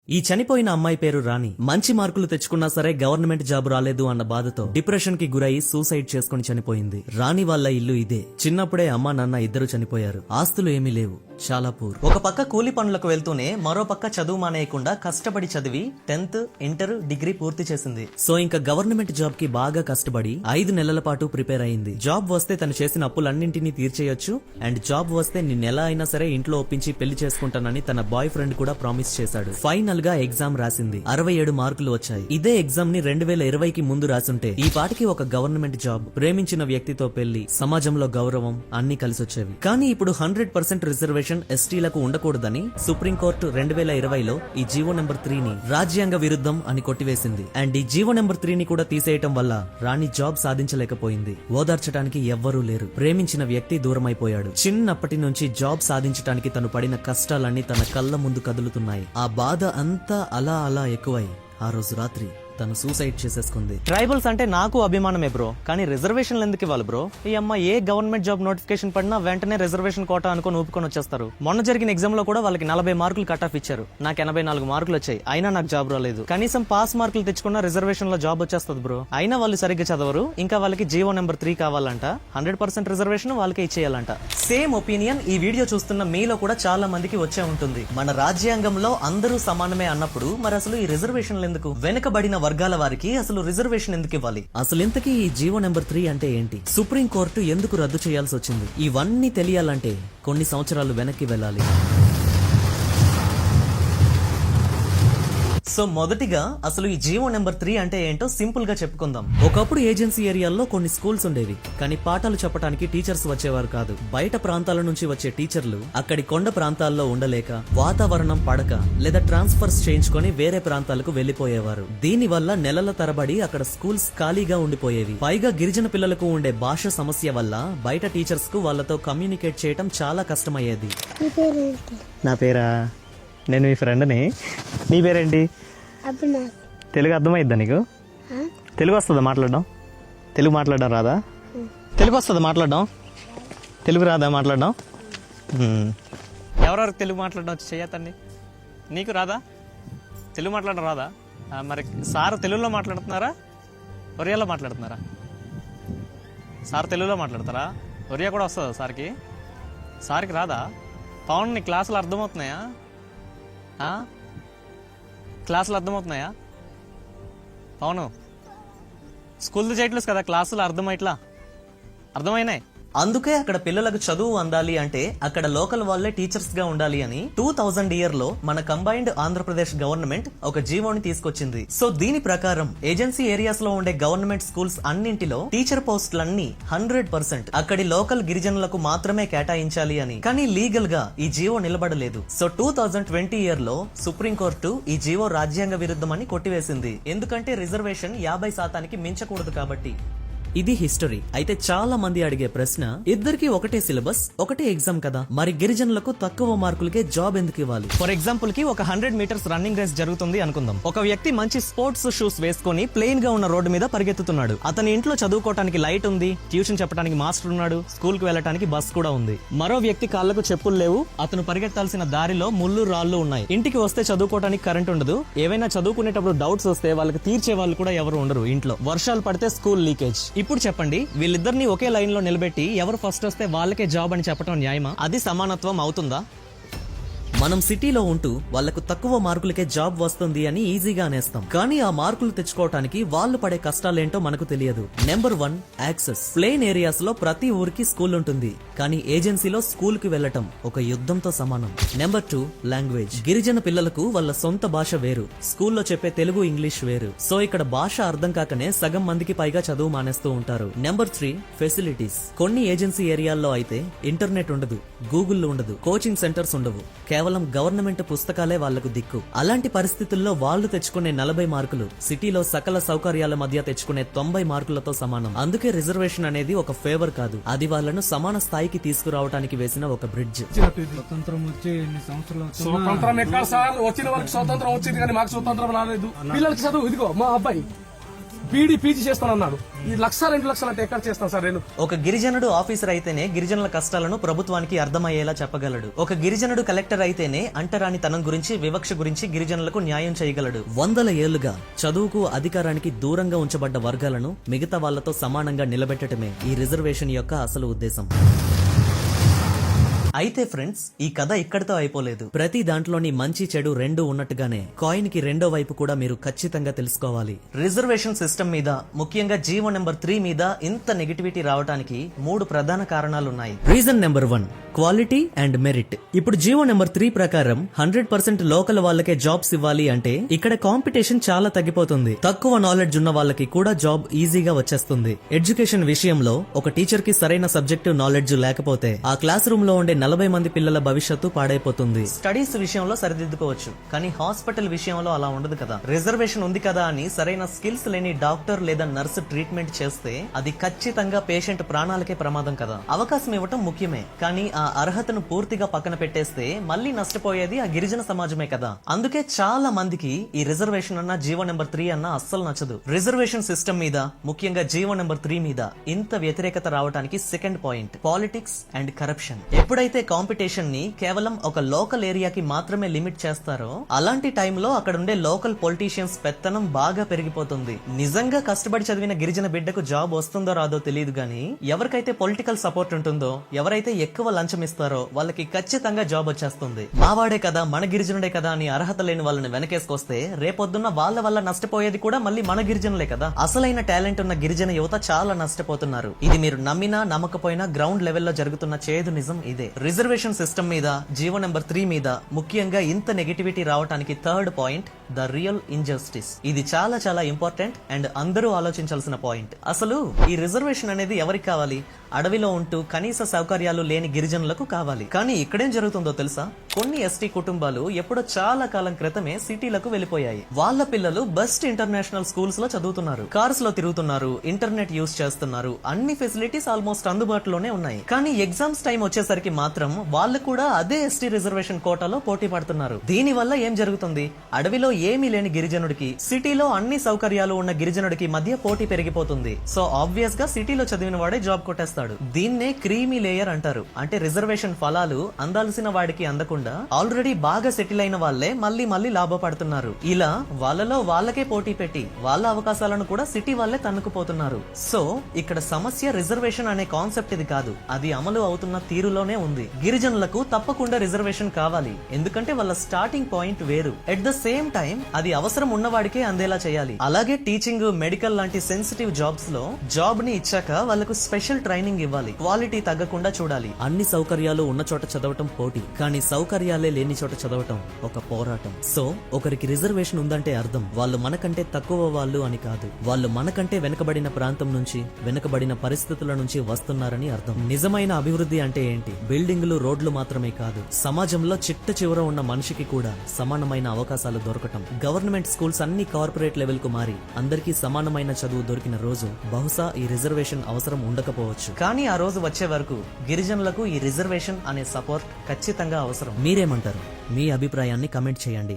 ఈ చనిపోయిన అమ్మాయి పేరు రాణి. మంచి మార్కులు తెచ్చుకున్నా సరే గవర్నమెంట్ జాబ్ రాలేదు అన్న బాధతో డిప్రెషన్ కి గురై సూసైడ్ చేసుకుని చనిపోయింది. రాణి వాళ్ళ ఇల్లు ఇదే. చిన్నప్పుడే అమ్మా నాన్న ఇద్దరు చనిపోయారు. ఆస్తులు ఏమీ లేవు, చాలా పూర్. ఒక పక్క కూలి పనులకు వెళ్తూనే మరో పక్క చదువు మానేయకుండా కష్టపడి చదివి 10th, ఇంటర్, డిగ్రీ పూర్తి చేసింది. సో ఇంకా గవర్నమెంట్ జాబ్ కి బాగా కష్టపడి 5 నెలల పాటు ప్రిపేర్ అయింది. జాబ్ వస్తే తను చేసిన అప్పులన్నింటినీ తీర్చేయొచ్చు అండ్ జాబ్ వస్తే నిన్నెలా అయినా సరే ఇంట్లో ఒప్పించి పెళ్లి చేసుకుంటానని తన బాయ్ ఫ్రెండ్ కూడా ప్రామిస్ చేశాడు. ఫైనల్ గా ఎగ్జామ్ రాసింది. 67 మార్కులు వచ్చాయి. ఇదే ఎగ్జామ్ ని 2020కి ముందు రాసుంటే ఈ పాటికి ఒక గవర్నమెంట్ జాబ్, ప్రేమించిన వ్యక్తితో పెళ్లి, సమాజంలో గౌరవం అన్ని కలిసొచ్చేవి. కానీ ఇప్పుడు 100% రిజర్వేషన్ ఎస్టీలకు ఉండకూడదని సుప్రీంకోర్టు 2020లో ఈ జీవో నెంబర్ 3ని రాజ్యాంగ విరుద్ధం అని కొట్టివేసింది. అండ్ ఈ జీవో నెంబర్ 3ని కూడా తీసేయటం వల్ల రాణి జాబ్ సాధించలేకపోయింది. ఓదార్చడానికి ఎవ్వరూ లేరు. ప్రేమించిన వ్యక్తి దూరమైపోయాడు. చిన్నప్పటి నుంచి జాబ్ సాధించడానికి తను పడిన కష్టాలన్నీ తన కళ్ళ ముందు కదులుతున్నాయి. ఆ బాధ అంతా అలా అలా ఎక్కువై ఆ రోజు రాత్రి తను సూసైడ్ చేసేసుకుంది. ట్రైబల్స్ అంటే నాకు అభిమానమే బ్రో, కానీ రిజర్వేషన్లు ఎందుకు ఇవ్వాలి బ్రో? ఈ అమ్మ ఏ గవర్నమెంట్ జాబ్ నోటిఫికేషన్ పడినా వెంటనే రిజర్వేషన్ కోటా అనుకుని ఊపుకొని వచ్చేస్తారు. మొన్న జరిగిన ఎగ్జామ్ లో కూడా వాళ్ళకి 40 మార్కులు కట్ ఆఫ్ ఇచ్చారు. నాకు 84 మార్కులు వచ్చాయి, అయినా నాకు జాబ్ రాలేదు. కనీసం పాస్ మార్కులు తెచ్చుకున్న రిజర్వేషన్ లో జాబ్ వచ్చేస్తుంది బ్రో. అయినా వాళ్ళు సరిగ్గా చదవరు. ఇంకా వాళ్ళకి జీవో నెంబర్ 3 కావాలంట. 100% రిజర్వేషన్ వాళ్ళకే ఇచ్చేయాలంట. సేమ్ ఒపీనియన్ ఈ వీడియో చూస్తున్న మీలో కూడా చాలా మందికి వచ్చే ఉంటుంది. మన రాజ్యాంగంలో అందరూ సమానమే అన్నప్పుడు మరి అసలు ఈ రిజర్వేషన్లు ఎందుకు? వెనుకబడిన వర్గాల వారికి అసలు రిజర్వేషన్ ఎందుకు ఇవ్వాలి? అసలు ఇంతకీ ఈ జీవో నెంబర్ 3 అంటే ఏంటి? సుప్రీం కోర్టు ఎందుకు రద్దు చేయాల్సి వచ్చింది? ఇవన్నీ తెలియాలంటే కొన్ని సంవత్సరాలు వెనక్కి వెళ్ళాలి. సో మొదటిగా అసలు ఈ జీవో నెంబర్ 3 అంటే ఏంటో సింపుల్ గా చెప్పుకుందాం. ఒకప్పుడు ఏజెన్సీ ఏరియాల్లో కొన్ని స్కూల్స్ ఉండేవి, కానీ పాఠాలు చెప్పడానికి టీచర్స్ వచ్చేవారు కాదు. బయట ప్రాంతాల నుంచి వచ్చే టీచర్లు అక్కడి కొండ ప్రాంతాల్లో ఉండలేక, వాతావరణం పడక లేదా ట్రాన్స్ఫర్స్ చేయించుకొని వేరే ప్రాంతాలకు వెళ్లిపోయేవారు. దీని వల్ల నెలల తరబడి అక్కడ స్కూల్స్ ఖాళీగా ఉండిపోయేవి. పైగా గిరిజన పిల్లలకు ఉండే భాష సమస్య వల్ల బయట టీచర్స్ కు వాళ్ళతో కమ్యూనికేట్ చేయడం చాలా కష్టమయ్యేది. నా పేరా? నేను మీ ఫ్రెండ్ని. నీ పేరేంటి? తెలుగు అర్థమైద్దా నీకు? తెలుగు వస్తుందా మాట్లాడడం? తెలుగు మాట్లాడడం రాదా? తెలుగు వస్తుందా మాట్లాడడం? తెలుగు రాదా మాట్లాడడం? ఎవరెవరికి తెలుగు మాట్లాడడం వచ్చి చెయ్యతండి. నీకు రాదా? తెలుగు మాట్లాడడం రాదా? మరి సార్ తెలుగులో మాట్లాడుతున్నారా, ఒరియాలో మాట్లాడుతున్నారా? సార్ తెలుగులో మాట్లాడతారా? ఒరియా కూడా వస్తుందా సార్కి? సార్కి రాదా? పవన్ నీ క్లాసులు అర్థమవుతున్నాయా? క్లాసులు అర్థమవుతున్నాయా? అవును, స్కూల్ చేయట్లేదు కదా, క్లాసులు అర్థమైనాయి. అందుకే అక్కడ పిల్లలకు చదువు అందాలి అంటే అక్కడ లోకల్ వాళ్లే టీచర్స్ గా ఉండాలి అని 2000 ఇయర్ లో మన కంబైన్డ్ ఆంధ్రప్రదేశ్ గవర్నమెంట్ ఒక జీవోని తీసుకొచ్చింది. సో దీని ప్రకారం ఏజెన్సీ ఏరియాస్ లో ఉండే గవర్నమెంట్ స్కూల్స్ అన్నింటిలో టీచర్ పోస్టులన్నీ 100% అక్కడి లోకల్ గిరిజనులకు మాత్రమే కేటాయించాలి అని. కానీ లీగల్ గా ఈ జీవో నిలబడలేదు. సో 2020 ఇయర్ లో సుప్రీంకోర్టు ఈ జీవో రాజ్యాంగ విరుద్ధమని కొట్టివేసింది. ఎందుకంటే రిజర్వేషన్ 50% మించకూడదు కాబట్టి. ఇది హిస్టరీ. అయితే చాలా మంది అడిగే ప్రశ్న, ఇద్దరికి ఒకటే సిలబస్, ఒకటే ఎగ్జామ్ కదా, మరి గిరిజనులకు తక్కువ మార్కులకే జాబ్ ఎందుకు ఇవ్వాలి? ఫర్ ఎగ్జాంపుల్ కి ఒక 100 మీటర్స్ రన్నింగ్ రేస్ జరుగుతుంది అనుకుందాం. ఒక వ్యక్తి మంచి స్పోర్ట్స్ షూస్ వేసుకొని ప్లెయిన్ గా ఉన్న రోడ్డు మీద పరిగెత్తుతున్నాడు. అతని ఇంట్లో చదువుకోవడానికి లైట్ ఉంది, ట్యూషన్ చెప్పడానికి మాస్టర్ ఉన్నాడు, స్కూల్ కు వెళ్ళడానికి బస్ కూడా ఉంది. మరో వ్యక్తి కాళ్లకు చెప్పులు లేవు, అతను పరిగెత్తాల్సిన దారిలో ముళ్ళు రాళ్లు ఉన్నాయి. ఇంటికి వస్తే చదువుకోవడానికి కరెంట్ ఉండదు. ఏవైనా చదువుకునేటప్పుడు డౌట్స్ వస్తే వాళ్ళకి తీర్చే వాళ్ళు కూడా ఎవరు ఉండరు ఇంట్లో. వర్షాలు పడితే స్కూల్ లీకేజ్. ఇప్పుడు చెప్పండి, వీళ్ళిద్దరిని ఒకే లైన్ లో నిలబెట్టి ఎవరు ఫస్ట్ వస్తే వాళ్ళకే జాబ్ అని చెప్పడం న్యాయమా? అది సమానత్వం అవుతుందా? మనం సిటీలో ఉంటూ వాళ్లకు తక్కువ మార్కులకే జాబ్ వస్తుంది అని ఈజీగా అనేస్తాం. కానీ ఆ మార్కులు తెచ్చుకోవటానికి వాళ్ళు పడే కష్టాలేంటో మనకు తెలియదు. Number 1, access. ప్లెయిన్ ఏరియాస్ లో ప్రతి ఊరికి స్కూల్ ఉంటుంది, కానీ ఏజెన్సీలో స్కూల్ కి వెళ్లటం ఒక యుద్ధంతో సమానం. Number 2, language. గిరిజన పిల్లలకు వాళ్ళ సొంత భాష వేరు, స్కూల్లో చెప్పే తెలుగు, ఇంగ్లీష్ వేరు. సో ఇక్కడ భాష అర్థం కాకనే సగం మందికి పైగా చదువు మానేస్తూ ఉంటారు. Number 3, facilities. కొన్ని ఏజెన్సీ ఏరియాల్లో అయితే ఇంటర్నెట్ ఉండదు, గూగుల్ ఉండదు, కోచింగ్ సెంటర్స్ ఉండవు, కేవలం గవర్నమెంట్ పుస్తకాలే వాళ్లకు దిక్కు. అలాంటి పరిస్థితుల్లో వాళ్ళు తెచ్చుకునే 40 మార్కులు సిటీలో సకల సౌకర్యాల మధ్య తెచ్చుకునే 90 మార్కులతో సమానం. అందుకే రిజర్వేషన్ అనేది ఒక ఫేవర్ కాదు, అది వాళ్ళను సమాన స్థాయికి తీసుకురావడానికి వేసిన ఒక బ్రిడ్జ్. స్వతంత్రం వచ్చి ఎన్ని సంవత్సరాలు? స్వతంత్రం ఎక్కడ సార్? వచ్చిన వరకు స్వతంత్రం వచ్చింది, కానీ మాకు స్వతంత్రం రాలేదు. పిల్లలకి చదువు, ఇదిగో మా అబ్బాయి బీడీ పీజీ చేస్తానన్నాడు. ఈ 1,00,000, 2 లక్షలు అంటే ఎక్కడ చేస్తాను సార్ నేను? ఒక గిరిజనుడు ఆఫీసర్ అయితేనే గిరిజనుల కష్టాలను ప్రభుత్వానికి అర్థమయ్యేలా చెప్పగలడు. ఒక గిరిజనుడు కలెక్టర్ అయితేనే అంటరానితనం గురించి, వివక్ష గురించి గిరిజనులకు న్యాయం చేయగలడు. 100 ఏళ్లుగా చదువుకు, అధికారానికి దూరంగా ఉంచబడ్డ వర్గాలను మిగతా వాళ్లతో సమానంగా నిలబెట్టడమే ఈ రిజర్వేషన్ యొక్క అసలు ఉద్దేశం. అయితే ఫ్రెండ్స్, ఈ కథ ఇక్కడితో అయిపోలేదు. ప్రతి దాంట్లోని మంచి చెడు రెండు ఉన్నట్టుగానే కాయిన్ కి రెండో వైపు కూడా మీరు ఖచ్చితంగా తెలుసుకోవాలి. రిజర్వేషన్ సిస్టమ్ మీద, ముఖ్యంగా జీవో నెంబర్ 3 మీద ఇంత నెగటివిటీ రావడానికి 3 ప్రధాన కారణాలున్నాయి. Reason number 1, quality and merit. ఇప్పుడు జీవో నెంబర్ 3 ప్రకారం 100% లోకల్ వాళ్ళకే జాబ్స్ ఇవ్వాలి అంటే ఇక్కడ కాంపిటీషన్ చాలా తగ్గిపోతుంది. తక్కువ నాలెడ్జ్ ఉన్న వాళ్ళకి కూడా జాబ్ ఈజీగా వచ్చేస్తుంది. ఎడ్యుకేషన్ విషయంలో ఒక టీచర్ కి సరైన సబ్జెక్టు నాలెడ్జ్ లేకపోతే ఆ క్లాస్ రూమ్ లో ఉండే 40 మంది పిల్లల భవిష్యత్తు పాడైపోతుంది. స్టడీస్ విషయంలో సరిదిద్దుకోవచ్చు, కానీ హాస్పిటల్ విషయంలో అలా ఉండదు కదా. రిజర్వేషన్ ఉంది కదా అని సరైన స్కిల్స్ లేని డాక్టర్ లేదా నర్సు ట్రీట్మెంట్ చేస్తే అది ఖచ్చితంగా పేషెంట్ ప్రాణాలకే ప్రమాదం కదా. అవకాశం ఇవ్వటం ముఖ్యమే, కానీ ఆ అర్హతను పూర్తిగా పక్కన పెట్టేస్తే మళ్ళీ నష్టపోయేది ఆ గిరిజన సమాజమే కదా. అందుకే చాలా మందికి ఈ రిజర్వేషన్ అన్న, జీవో నెంబర్ 3 అన్న అస్సలు నచ్చదు. రిజర్వేషన్ సిస్టమ్ మీద, ముఖ్యంగా జీవో నెంబర్ 3 మీద ఇంత వ్యతిరేకత రావడానికి second point, politics and corruption. ఎప్పుడైతే కాంపిటీషన్ ని కేవలం ఒక లోకల్ ఏరియాకి మాత్రమే లిమిట్ చేస్తారో అలాంటి టైంలో అక్కడ ఉండే లోకల్ పొలిటీషియన్స్ పెత్తనం బాగా పెరిగిపోతుంది. నిజంగా కష్టపడి చదివిన గిరిజన బిడ్డకు జాబ్ వస్తుందో రాదో తెలియదు గానీ ఎవరికైతే పొలిటికల్ సపోర్ట్ ఉంటుందో, ఎవరైతే ఎక్కువ లంచం ఇస్తారో వాళ్ళకి ఖచ్చితంగా జాబ్ వచ్చేస్తుంది. మావాడే కదా, మన గిరిజనుడే కదా అని అర్హత లేని వాళ్ళని వెనకేసుకొస్తే రేపొద్దున్న వాళ్ళ వల్ల నష్టపోయేది కూడా మళ్ళీ మన గిరిజనులే కదా. అసలైన టాలెంట్ ఉన్న గిరిజన యువత చాలా నష్టపోతున్నారు. ఇది మీరు నమ్మినా నమ్మకపోయినా గ్రౌండ్ లెవెల్లో జరుగుతున్న చేదు నిజం ఇదే. రిజర్వేషన్ సిస్టమ్ మీద, జీవో నెంబర్ 3 మీద ముఖ్యంగా ఇంత నెగటివిటీ రావడానికి third point, the real injustice. ఇది చాలా చాలా ఇంపార్టెంట్ అండ్ అందరూ ఆలోచించాల్సిన పాయింట్. అసలు ఈ రిజర్వేషన్ అనేది ఎవరికి కావాలి? అడవిలో ఉంటూ కనీస సౌకర్యాలు లేని గిరిజనులకు కావాలి. కానీ ఇక్కడేం జరుగుతుందో తెలుసా? కొన్ని ఎస్టీ కుటుంబాలు ఎప్పుడో చాలా కాలం క్రితమే సిటీలకు వెళ్లిపోయాయి. వాళ్ళ పిల్లలు బెస్ట్ ఇంటర్నేషనల్ స్కూల్స్ లో చదువుతున్నారు, కార్స్ లో తిరుగుతున్నారు, ఇంటర్నెట్ యూజ్ చేస్తున్నారు, అన్ని ఫెసిలిటీస్ ఆల్మోస్ట్ అందుబాటులోనే ఉన్నాయి. కానీ ఎగ్జామ్స్ టైం వచ్చేసరికి మాత్రం వాళ్ళు కూడా అదే ఎస్టీ రిజర్వేషన్ కోటాలో పోటీ పడుతున్నారు. దీని వల్ల ఏం జరుగుతుంది? అడవిలో ఏమీ లేని గిరిజనుడికి, సిటీలో అన్ని సౌకర్యాలు ఉన్న గిరిజనుడికి మధ్య పోటీ పెరిగిపోతుంది. సో ఆబ్వియస్ గా సిటీలో చదివిన వాడే జాబ్ కొట్టేస్తాడు. దీన్నే క్రీమీ లేయర్ అంటారు. అంటే రిజర్వేషన్ ఫలాలు అందాల్సిన వాడికి అందకుండా ఆల్రెడీ బాగా సెటిల్ అయిన వాళ్లే మళ్ళీ మళ్ళీ లాభపడుతున్నారు. ఇలా వాళ్ళలో వాళ్ళకే పోటీ పెట్టి వాళ్ళ అవకాశాలను కూడా సిటీ వాళ్ళే తన్నుకుపోతున్నారు. సో ఇక్కడ సమస్య రిజర్వేషన్ అనే కాన్సెప్ట్ ఇది కాదు, అది అమలు అవుతున్న తీరులోనే ఉంది. గిరిజనులకు తప్పకుండా రిజర్వేషన్ కావాలి, ఎందుకంటే వాళ్ళ స్టార్టింగ్ పాయింట్ వేరు. ఎట్ ద సేమ్ టైం అది అవసరం ఉన్నవాడికే అందేలా చేయాలి. అలాగే టీచింగ్, మెడికల్ లాంటి సెన్సిటివ్ జాబ్స్ లో జాబ్ ని ఇచ్చాక వాళ్ళకు స్పెషల్ ట్రైనింగ్ ఇవ్వాలి. క్వాలిటీ తగ్గకుండా చూడాలి. అన్ని సౌకర్యాలు ఉన్న చోట చదవటం పోటీ, కానీ సౌకర్యాలే లేని చోట చదవటం ఒక పోరాటం. సో ఒకరికి రిజర్వేషన్ ఉందంటే అర్థం వాళ్ళు మనకంటే తక్కువ వాళ్ళు అని కాదు, వాళ్ళు మనకంటే వెనకబడిన ప్రాంతం నుంచి, వెనకబడిన పరిస్థితుల నుంచి వస్తున్నారని అర్థం. నిజమైన అభివృద్ధి అంటే ఏంటి? బిల్డింగులు, రోడ్లు మాత్రమే కాదు, సమాజంలో చిట్ట చివర ఉన్న మనిషికి కూడా సమానమైన అవకాశాలు దొరకటం. గవర్నమెంట్ స్కూల్స్ అన్ని కార్పొరేట్ లెవెల్ కు మారి అందరికీ సమానమైన చదువు దొరికిన రోజు బహుశా ఈ రిజర్వేషన్ అవసరం ఉండకపోవచ్చు. కానీ ఆ రోజు వచ్చే వరకు గిరిజనులకు ఈ రిజర్వేషన్ అనే సపోర్ట్ ఖచ్చితంగా అవసరం. మీరేమంటారు? మీ అభిప్రాయాన్ని కమెంట్ చేయండి.